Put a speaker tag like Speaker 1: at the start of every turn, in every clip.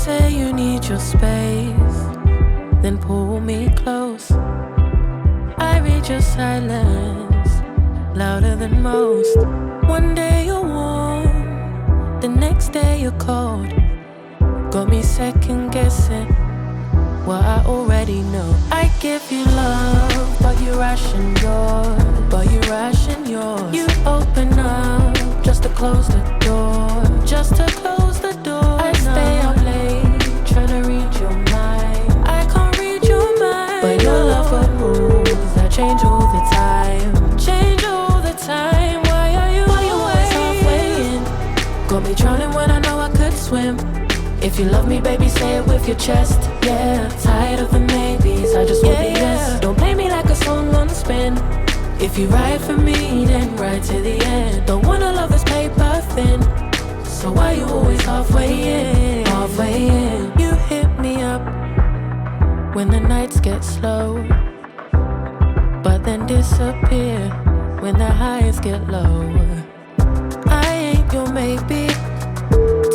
Speaker 1: say you need your space, then pull me close. I read your silence, louder than most. One day you're warm, the next day you're cold. Got me second guessing what I already know. I give you love, but you ration yours. You open up just to close the door. I stay up late, tryna read your mind. I can't read your mind, but your love got rules that change all the time. Why are you always halfway in? Got me drowning when I know I could swim. If you love me, baby, say it with your chest. Yeah, tired of the maybes, I just want the yes. Don't play me like a song on spin. If you ride for me, then ride to the end. Don't wanna love this paper thin, so why you always halfway in? You hit me up when the nights get slow, but then disappear when the highs get low. I ain't your maybe,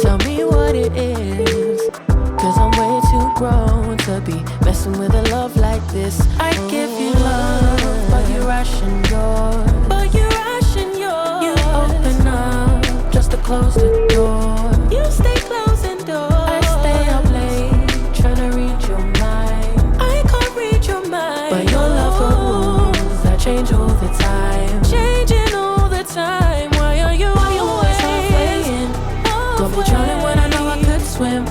Speaker 1: tell me what it is, 'cause I'm way too grown to be messing with a love like this. I give you love, but you ration yours. You open up just to close the door. You stay closing doors. I stay up late, tryna read your mind. I can't read your mind, but your love got rules that change all the time. Changing all the time. Why are you always halfway in? Got me drowning when I know I could swim.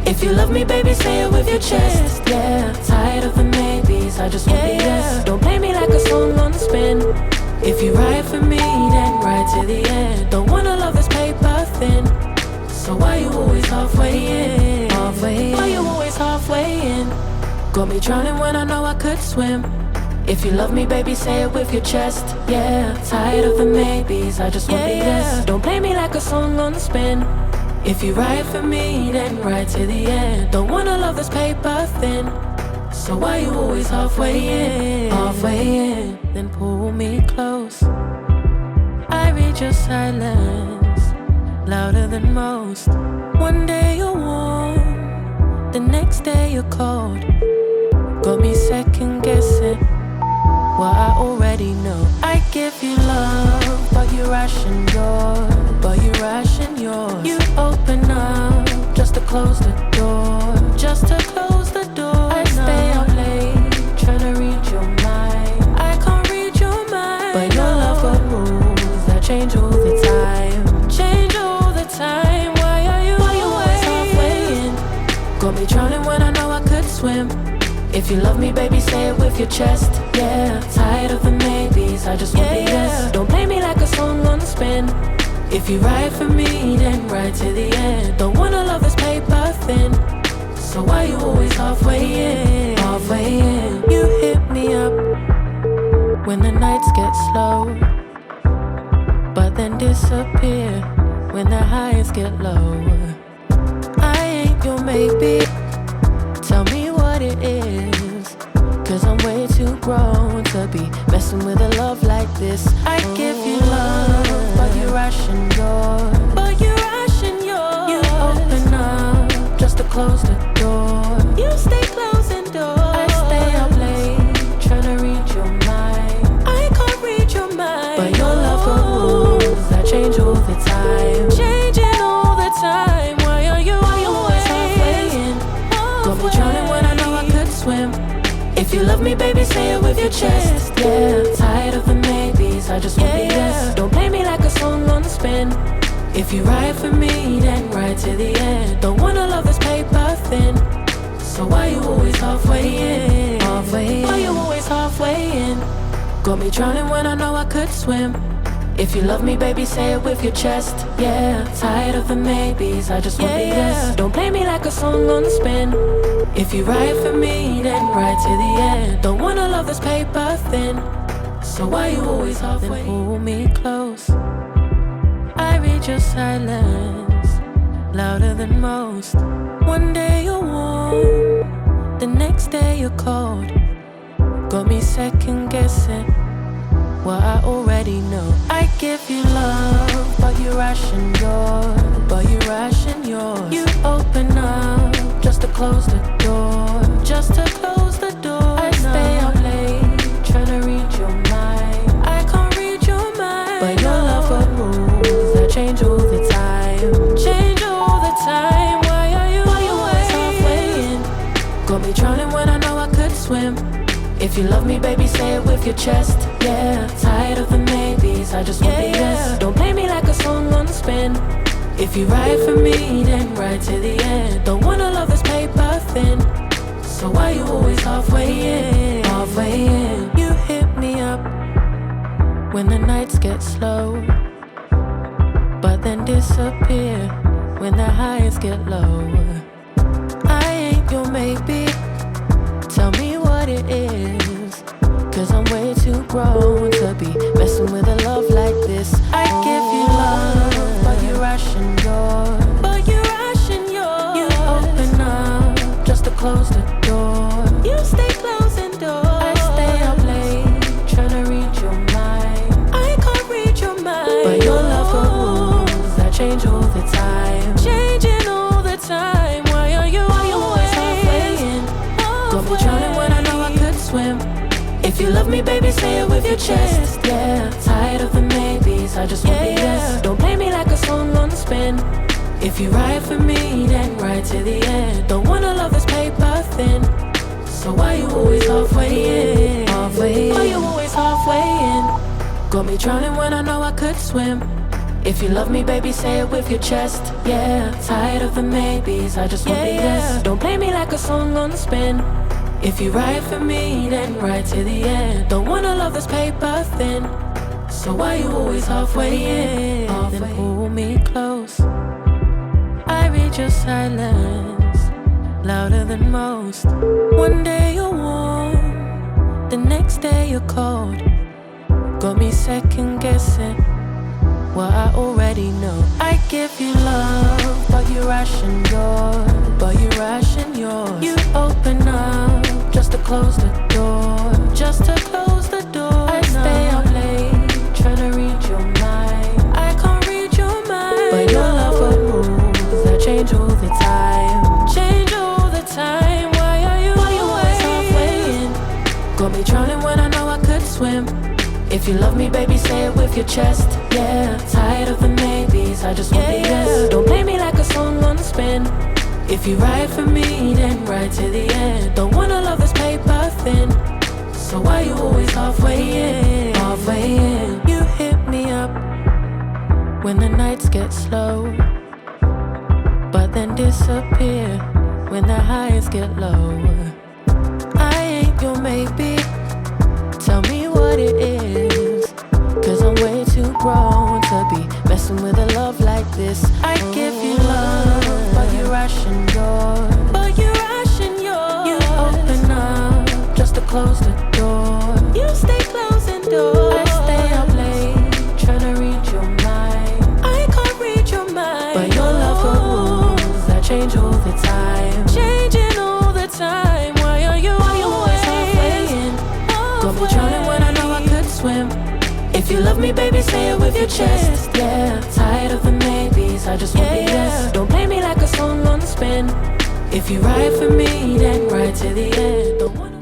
Speaker 1: If you love me, baby, say it with your chest. Yeah, tired of the maybes, I just want the yes. Don't play me like a song on spin. If you ride for me, then ride to the end. Don't wanna love this paper thin, so why you always halfway in? Why you always halfway in? Got me drowning when I know I could swim. If you love me, baby, say it with your chest. Yeah, tired of the maybes, I just want the yes. Don't play me like a song on spin. If you ride for me, then ride to the end. Don't wanna love this paper thin, so why you always halfway in? Then pull me close. I read your silence, louder than most. One day you're warm, the next day you're cold. Got me second guessing what I already know. I give you love, but you ration yours. You open up just to close the door. I stay up late, tryna read your mind. I can't read your mind, but your love got rules that change all the time. Why are you always halfway in? Got me drowning when I know I could swim. If you love me, baby, say it with your chest. Yeah, tired of the maybes, I just want the yes. Don't play me like a song on spin. If you ride for me, then ride to the end. Don't wanna love this paper thin, so why you always halfway in? You hit me up when the nights get slow, but then disappear when the highs get low. I ain't your maybe, tell me what it is, 'cause I'm way too grown to be messing with a love like this. I give you love, but you ration yours. You open up just to close the door. You stay closing doors. I stay up late, tryna read your mind. I can't read your mind, but your love got rules that change all the time. Why are you always halfway in? Got me drowning when I know I could swim. If you love me, baby, say it with your chest. Yeah, tired of the maybes, I just want the yes. Don't play me like a song on spin. If you ride for me, then ride to the end. Don't wanna love this paper thin, so why you always halfway in? Why you always halfway in? Got me drowning when I know I could swim. If you love me, baby, say it with your chest. Yeah, tired of the maybes, I just want the yes. Don't play me like a song on spin. If you ride for me, then ride to the end. Don't wanna love this paper thin, so why you always halfway? Then pull me close. I read your silence, louder than most. One day you're warm, the next day you're cold. Got me second guessing what I already know. I give you love, but you ration yours. You open up close the door, just to close the door. I stay up late, tryna read your mind. I can't read your mind, but your love got rules that change all the time. Change all the time. Why are you always halfway in? Got me drowning when I know I could swim. If you love me, baby, say it with your chest. Yeah, tired of the maybes, I just want the yes. Don't play me like a song on spin. If you ride for me, then ride to the end. Don't wanna love this paper thin. So why you always halfway in? Halfway in. You hit me up when the nights get slow, but then disappear when the highs get low. I ain't your maybe, tell me what it is, 'cause I'm way too grown to be messing with a love like this. I give you love, but you ration yours. You open up just to close the door. You stay closing doors. I stay up late, tryna read your mind. I can't read your mind, but your love got rules that change all the time. Changing all the time. Why are you always halfway in? Got me drowning when I know I could swim. If you love me, baby, say it with your chest. Yeah, tired of the maybes, I just want the yes. Don't play me like a song on spin. If you ride for me, then ride to the end. Don't wanna love this paper thin. So why you always halfway in? Halfway in. Why you always halfway in? Got me drowning when I know I could swim. If you love me, baby, say it with your chest. Yeah, tired of the maybes, I just want the yes. Don't play me like a song on spin. If you ride for me, then ride to the end. Don't wanna love this paper thin. So why you always halfway in? Then pull me close, I read your silence, louder than most. One day you're warm, the next day you're cold. Got me second guessing what I already know. I give you love, but you ration yours. You open up just to close the door. I stay up late, tryna read your mind. I can't read your mind, but your love got rules that change all the time. Why are you always halfway in? Got me drowning when I know I could swim. If you love me, baby, say it with your chest. Yeah, tired of the maybes, I just want the yes. Don't play me like a song on spin. If you ride for me, then ride to the end. Don't wanna love this paper thin. So why you always halfway in? Halfway in. You hit me up when the nights get slow, but then disappear when the highs get low. I ain't your maybe, tell me what it is, 'cause I'm way too grown to be messing with a love like this. I give you love, but you ration yours. You open up just to close the door. You stay closing doors. I stay up late, tryna read your mind. I can't read your mind, but your love got rules that change all the time. Changing all the time. Why are you always halfway in? Got me drowning when I know I could swim. If you love me, baby, say it with your chest. Yeah, tired of the maybes, I just want the yes. Don't play me like a song on spin. If you ride for me, then ride to the end. Don't wanna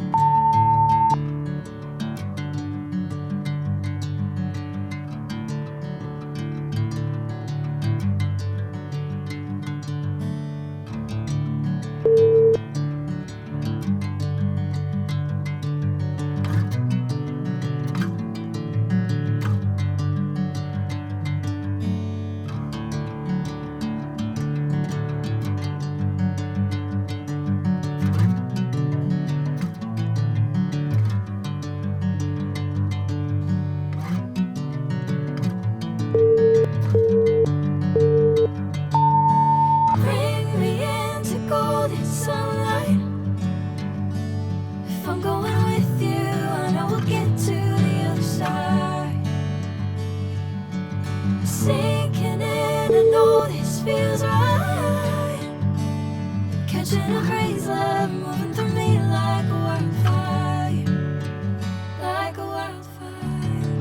Speaker 2: bring me into golden sunlight. If I'm going with you, I know we'll get to the other side. Sinking in, I know this feels right. Catching a breeze, love moving through me like a wildfire, like a wildfire.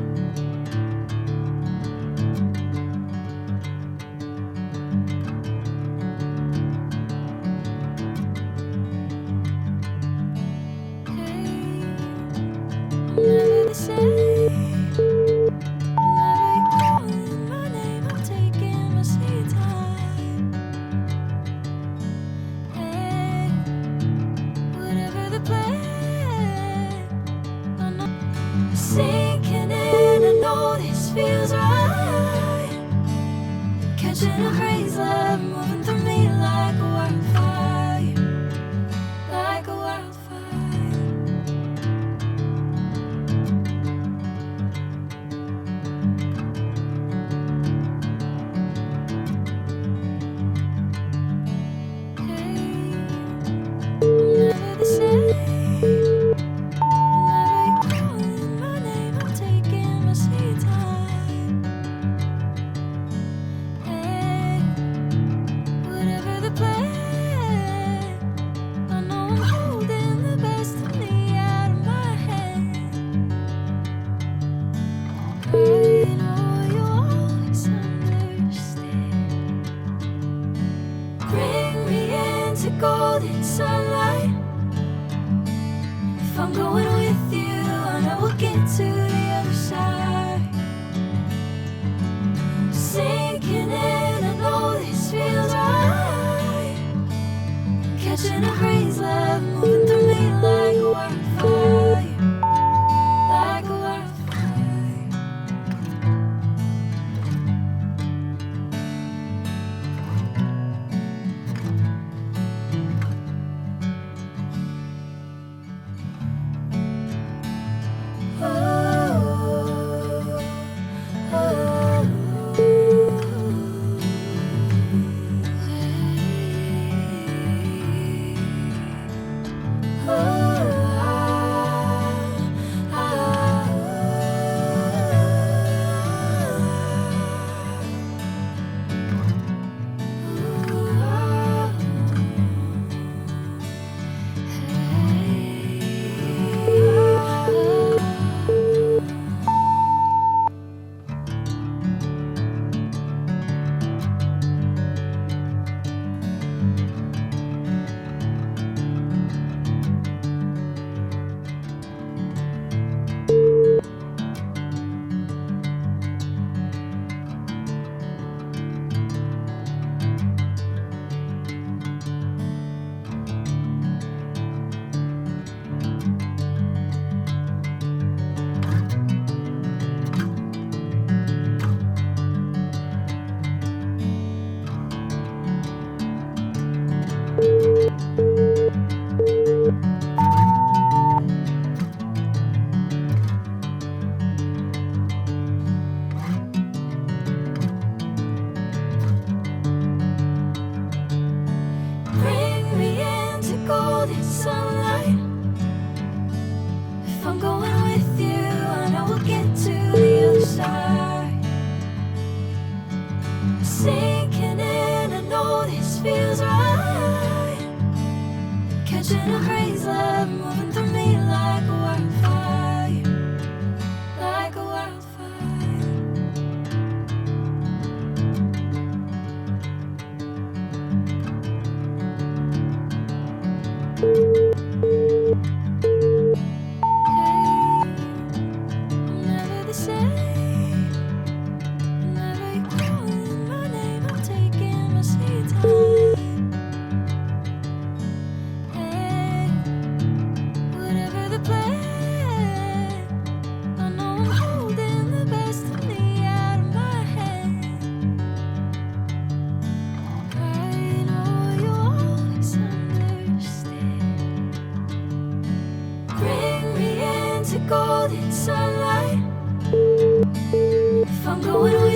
Speaker 2: right. Catching a breeze, love moving through me like a wildfire, like a wildfire. Hey, I'm never the same. Whenever you're calling my name, I'm taking my sweet time. Hey, whatever the plan, I know I'm holding the best of me out of my hand. I know you'll always understand. Bring me into golden sunlight. If I'm going with you, I know we'll get to the other side. Sinking in, I know this feels right. Catching a breeze, love moving through me like a wildfire, like a wildfire. Bring me into golden sunlight. If I'm going with you, I know we'll get to the other side. Sinking in, I know this feels right. Catching a breeze, love moving through me like a wildfire, like a wildfire. Hey, I'm never the same. Whenever you're calling my name, I'm taking my sweet time. Hey, whatever the plan, I know I'm holding the best of me out of my hand. I know you'll always understand. Bring me into golden sunlight. If I'm going with